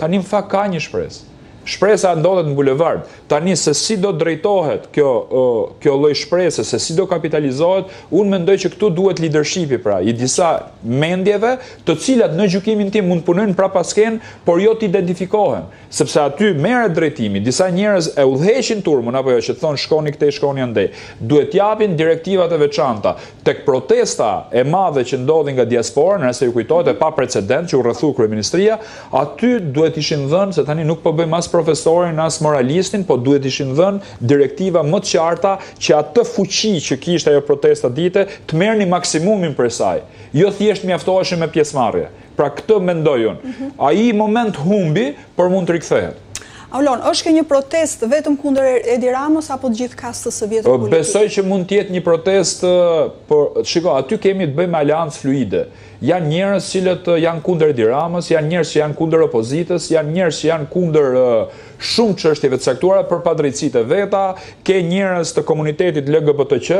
Tani më fakt ka një shpresë. Shpresa ndodhet në bulevard. Tani se si do drejtohet kjo lloj shprese, se si do kapitalizohet, unë mendoj që këtu duhet leadershipi pra, i disa mendjeve, të cilat në gjykimin tim mund punojnë prapasken, por jo të identifikohen. Sepse aty merret drejtimi, disa njerëz e udhëheqin turmën apo jo që thonë shkoni këtej, shkoni andej. Duhet japin direktivat e veçanta. Tek protesta e madhe që ndodhi nga diaspora, nëse ju kujtohet, e pa precedent që u rrethu kryeministria, aty duhet ishin dhënë, se tani nuk po bëjmë as profesorin as moralistin, po duhet ishin dhënë direktiva më të qarta që atë fuqi që kishte ajo protesta dite të merrni maksimumin për saj. Jo thjesht mjaftoheshin me pjesëmarrje. Pra këtë mendoj unë. Ai moment humbi, por mund të rikthehet. Aulon, është kjo një protest vetëm kundër Edi Ramës apo të gjithë kastës së vjetër politike? Besoj që mund të jetë një protest, por shiko, aty kemi të bëjmë aleancë fluide. Janë njerëz cilët janë kundër Edi Ramës, janë njerëz që janë kundër opozitës, janë njerëz që janë kundër shumë çështjeve të caktuara për padrejtësitë e veta, ke njerëz të komunitetit LGBTQ,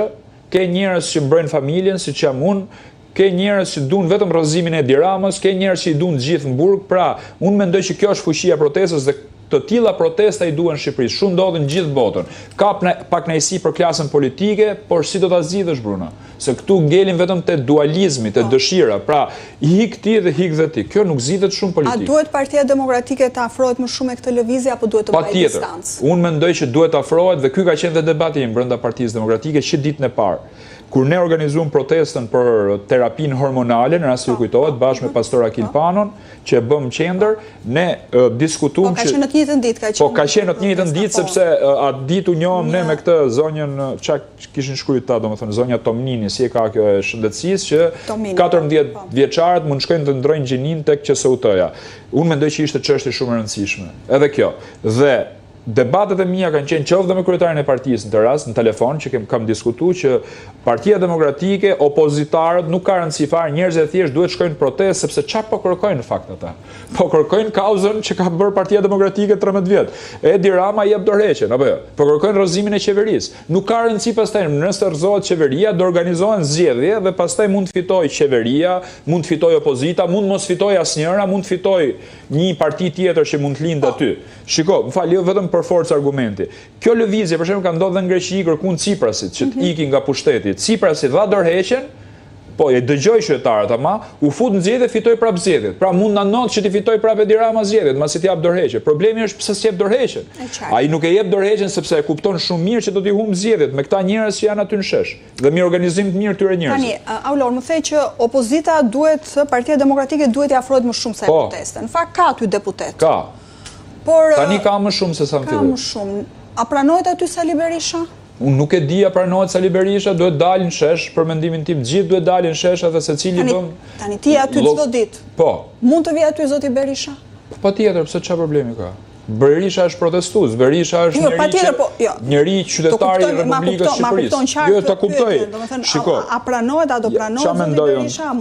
ke njerëz që mbrojnë familjen, siç jam unë, ke njerëz që duan vetëm rrëzimin e Edi Ramës, ke njerëz që i duan të gjithë në burg. Pra, unë mendoj që kjo është fuqia e protestës dhe të tilla protesta i duhen Shqipërisë. Shumë ndodhin në gjithë botën. Ka pak kënaqësi për klasën politike, por si do ta zgjidhësh Bruna? Se këtu ngelin vetëm te dualizmi, te dëshira. Pra, hik ti dhe hik dhe ti. Kjo nuk zgjidhet shumë politikë. A duhet Partia Demokratike të afrohet më shumë me këtë lëvizje apo duhet të bëjë distancë? Unë mendoj që duhet të afrohet dhe ky ka qenë dhe debati im brenda Partisë Demokratike që ditën e parë. Kur ne organizuam protestën për terapinë hormonale, në rast se ju kujtohet, bashkë me pastor Akil Panon, që e bëm qendër, ne diskutuam që... Po, ka qenë në të njëjtën ditë, Po, ka qenë në të njëjtën ditë, sepse atë ditë u njohëm ne me këtë zonjën, çka kishin shkruajtur ta, domethënë zonja Tomnini, si e ka kjo e shëndetësisë, që 14 vjeçarët mund shkojnë të ndrojnë gjinin tek QSUT-ja. Unë mendoj që ishte çështje shumë e rëndësishme. Edhe kjo. Dhe debatet e mia kanë qenë qoftë me kryetarin e partisë në të rast, në telefon, që kam diskutuar që Partia Demokratike, opozitarët, nuk ka rëndësi fare, njerëzit e thjesht duhet shkojnë protestë, sepse çfarë po kërkojnë në fakt ata? Po kërkojnë kauzën që ka bërë Partia Demokratike 13 vjet. Edi Rama jep dorëheqjen, apo jo? Po kërkojnë rrëzimin e qeverisë. Nuk ka rëndësi pastaj nëse rrezohet qeveria, do organizohen zgjedhje dhe pastaj mund të fitojë qeveria, mund të fitojë opozita, mund mos fitojë asnjëra, mund të fitojë një parti tjetër që mund të lindë aty. Shiko, më fal, jo vetëm për forcë argumenti. Kjo lëvizje, për shembull, ka ndodhur në Greqi kërkuan Ciprasit që të ikin nga pushteti. Ciprasi dha dorëheqjen, po e dëgjoi qytetarët ama, u fut në zgjedhje, fitoi prapë zgjedhjet. Pra mund na not që ti fitoj prapë Edi Rama zgjedhjet, masi të jap dorëheqje. Problemi është pse s'jep dorëheqjen. Ai nuk e jep dorëheqjen sepse e kupton shumë mirë që do t'i humb zgjedhjet me këta njerëz që janë aty në shesh dhe me organizim të mirë këtyre njerëzve. Tani, Aulon, më thej që opozita duhet, Partia Demokratike duhet i afrohet më shumë se proteste. Në fakt ka aty deputet. Ka. Por tani ka më shumë se sa në fillim. Ka më shumë. A pranohet aty Sali Berisha? Unë nuk e di a pranohet Sali Berisha, duhet dalin shesh, për mendimin tim, gjithë duhet dalin shesh edhe secili bëm. Tani ti aty çdo ditë. Po. Mund të vijë aty zoti Berisha? Patjetër, pse çfarë problemi ka? Berisha është protestues, Berisha është njëri qytetari i Republikës Shqipërisë. Jo, ta kuptoj. Shiko. A pranohet, a do pranohet zoti Berisha?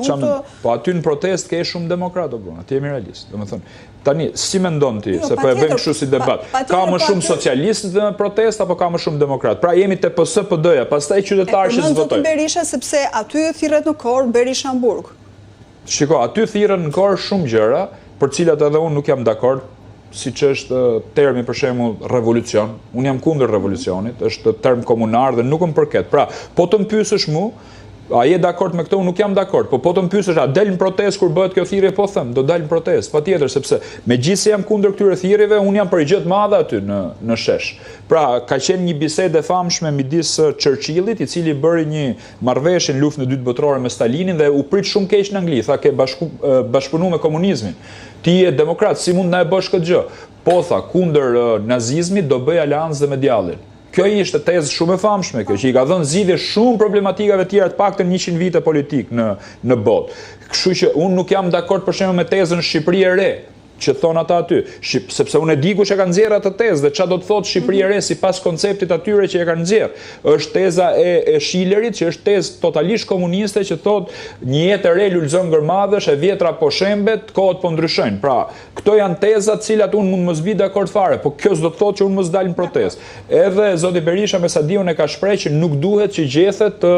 Po aty në protestë ke shumë demokrat, Bruna, ti jemi realist. Domethënë, tani si mendon ti se po e bëjmë kështu si debat? Ka më shumë socialistë në protestë apo ka më shumë demokrat? Pra jemi te PSD-ja, pastaj qytetarë që zvotojnë. Zoti Berisha sepse aty thirret në korr Berisha në burg. Shiko, aty thirren në korr shumë gjëra, për cilat edhe unë nuk jam dakord. Siç është termi për shembull revolucion. Unë jam kundër revolucionit, është term komunar dhe nuk më përket. Pra, po të më pyesësh mua, a je dakord me këtë? Unë nuk jam dakord. Po të më pyesësh, a del në protestë kur bëhet kjo thirrje? Po them, do dal në protestë, patjetër, sepse megjithëse jam kundër këtyre thirrjeve, unë jam për gjë të madhe aty në shesh. Pra, ka qenë një bisedë e famshme midis Churchillit, i cili bëri një marrëveshje në luftën e dytë botërore me Stalinin dhe u prit shumë keq në Angli, tha ke bashkëpunuar me komunizmin. Ti je demokrat, si mund na e bësh këtë gjë? Po tha, kundër nazizmit do bëj aleancë dhe me djallin. Kjo ishte tezë shumë e famshme, kjo që i ka dhënë zgjidhje shumë problematikave tjera të paktën 100 vite politik në botë. Kështu që unë nuk jam dakord për shembull me tezën Shqipëri e re, që thonë ata aty, sepse unë e di kush e ka nxjerrë atë tezë dhe çfarë do të thotë Shqipëri e re sipas konceptit atyre që e kanë nxjerrë. Është teza e Schillerit, që është tezë totalisht komuniste, që thotë një jetë e re lulëzon gërmadhësh, e vjetra po shembet, kohët po ndryshojnë. Pra, këto janë teza të cilat unë mund mos vi dakord fare, po kjo s'do të thotë që unë mos dal në protestë. Edhe zoti Berisha me sa diun e ka shprehë që nuk duhet që gjethet të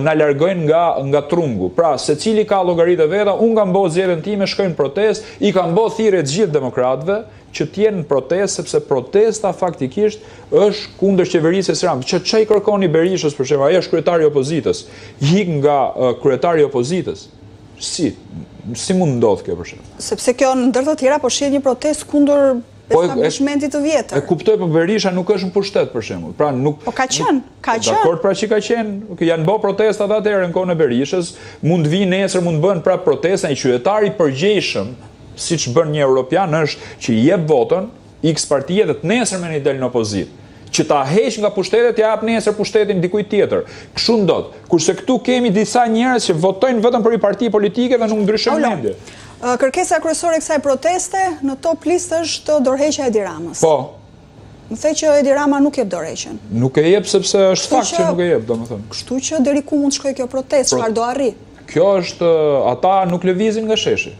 na largojnë nga trungu. Pra, secili ka llogaritë veta, unë kam bërë zgjedhjen time, shkoj në protestë, i kam bërë thirrje të gjithë demokratëve që t'jenë në protestë, sepse protesta faktikisht është kundër qeverisë së Ramës. Ç'ai kërkoni Berishës për shembull, ai është kryetari i opozitës, hik nga kryetari i opozitës. Si mund ndodh kjo për shembull? Sepse kjo ndër të tjera po shihet një protestë kundër establishmentit të vjetër. E kuptoj, po Berisha nuk është në pushtet për shembull. Pra nuk. Po ka qenë. Dakord, pra që ka qenë, janë bë protestat atëherë në kohën e Berishës, mund vinë nesër, mund bëhen prap protesta, një qytetar i përgjegjshëm, siç bën një europian, është që i jep votën X partie dhe të nesërmen i del në opozitë. Që ta heq nga pushtetet, ja jap nesër pushtetin dikujt tjetër. Kështu ndodh. Kurse këtu kemi disa njerëz që votojnë vetëm për një parti politike dhe nuk ndryshojnë mendje. Kërkesa kryesore e kësaj proteste në top listë është dorëheqja e Edi Ramës. Po. Më the që Edi Rama nuk jep dorëheqjen. Nuk e jep sepse është fakt që nuk e jep, domethënë. Kështu që deri ku mund shkojë kjo protestë, çfarë do arri? Kjo është, ata nuk lëvizin nga sheshi.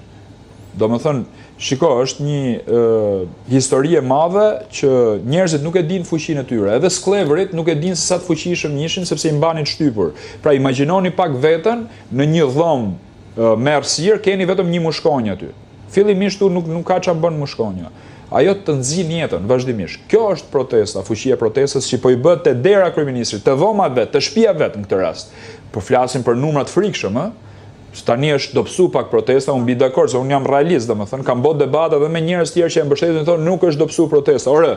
Domethënë, shiko, është një histori e madhe që njerëzit nuk e dinë fuqinë e tyre. Edhe sklevërit nuk e dinë se sa të fuqishëm ishin sepse i mbanin shtypur. Pra imagjinoni pak veten në një dhomë me errësirë, keni vetëm një mushkonjë aty. Fillimisht nuk ka çfarë bën mushkonja. Ajo të nxjin jetën vazhdimisht. Kjo është protesta, fuqia e protestës që po i bëhet te dera e kryeministrit, te dhoma vet, te shtëpia vet në këtë rast. Po flasim për numra të frikshëm, ë? Tani është dobësu pak protesta, unë bi dakord, se unë jam realist, domethënë, kam bërë debate edhe me njerëz tjerë që e mbështesin dhe thonë nuk është dobësu protesta. Ore,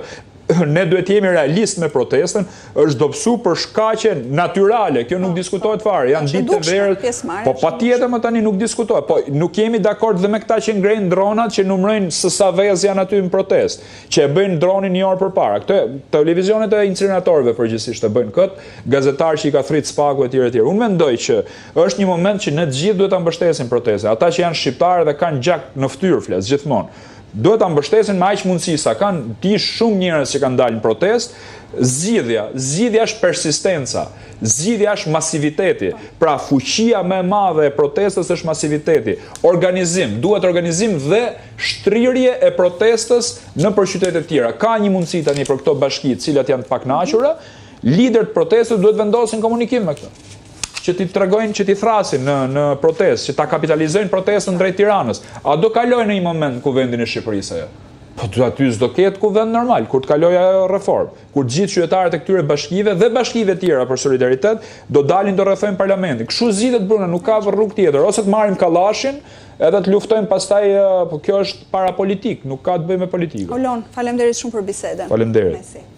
ne duhet jemi realist me protestën, është dobësu për shkaqe natyrale, kjo nuk diskutohet fare, janë ditë të verët, po patjetër më tani nuk diskutohet, po nuk jemi dakord dhe me këta që ngrejnë dronat që numrojnë se sa vezë janë aty në protestë, që e bëjnë dronin një orë përpara. Këto televizionet e incineratorëve përgjithsisht e bëjnë këtë, gazetarë që i ka thrit spaku etj. Unë mendoj që është një moment që ne të gjithë duhet ta mbështesim protestën. Ata që janë shqiptarë dhe kanë gjak në fytyrë flas gjithmonë. Duhet ta mbështesin me aq mundësi sa kanë di shumë njerëz që kanë dalë në protestë. Zgjidhja është persistenca, zgjidhja është masiviteti. Pra fuqia më e madhe e protestës është masiviteti. Organizim, duhet organizim dhe shtrirje e protestës nëpër qytete të tjera. Ka një mundësi tani për këto bashki, të cilat janë të pakënaqura, liderët protestës duhet vendosin komunikim me këtë. Që ti tregojnë, që ti thrasin në protestë, që ta kapitalizojnë protestën drejt Tiranës. A do kalojnë në një moment kuvendin e Shqipërisë ajo? Po aty s'do ketë kuvend normal, kur të kalojë ajo reformë. Kur gjithë qytetarët e këtyre bashkive dhe bashkive tjera për solidaritet do dalin do rrethojnë parlamentin. Kështu zgjidhet Bruna, nuk ka rrugë tjetër. Ose të marrim kallashin, edhe të luftojmë pastaj, po kjo është parapolitik, nuk ka të bëjë me politikë. Olon, faleminderit shumë për bisedën. Faleminderit.